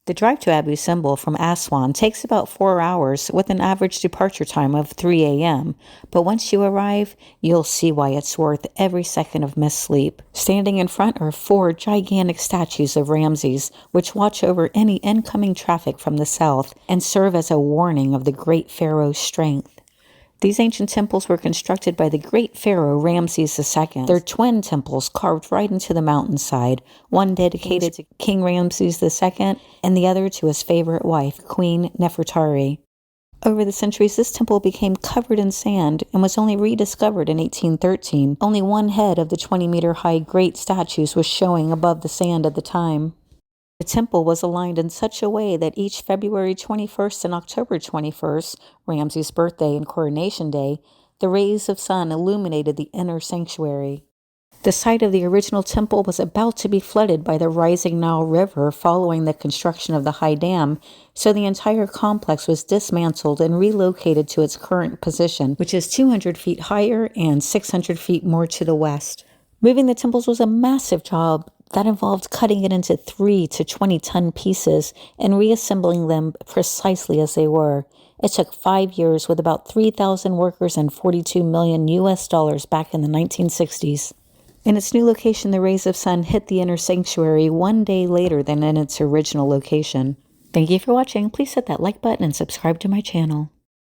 The drive to Abu Simbel from Aswan takes about 4 hours with an average departure time of 3 a.m., but once you arrive, you'll see why it's worth every second of missed sleep. Standing in front are 4 gigantic statues of Ramses, which watch over any incoming traffic from the south and serve as a warning of the great pharaoh's strength. These ancient temples were constructed by the great pharaoh Ramses II. They're twin temples carved right into the mountainside, one dedicated to King Ramses II and the other to his favorite wife, Queen Nefertari. Over the centuries, this temple became covered in sand and was only rediscovered in 1813. Only one head of the 20-meter-high great statues was showing above the sand at the time. The temple was aligned in such a way that each February 21st and October 21st, Ramses' birthday and coronation day, the rays of sun illuminated the inner sanctuary. The site of the original temple was about to be flooded by the rising Nile River following the construction of the high dam, so the entire complex was dismantled and relocated to its current position, which is 200 feet higher and 600 feet more to the west. Moving the temples was a massive job that involved cutting it into 3 to 20-ton pieces and reassembling them precisely as they were. It took 5 years with about 3,000 workers and $42 million back in the 1960s. In its new location, the rays of sun hit the inner sanctuary 1 day later than in its original location. Thank you for watching. Please hit that like button and subscribe to my channel.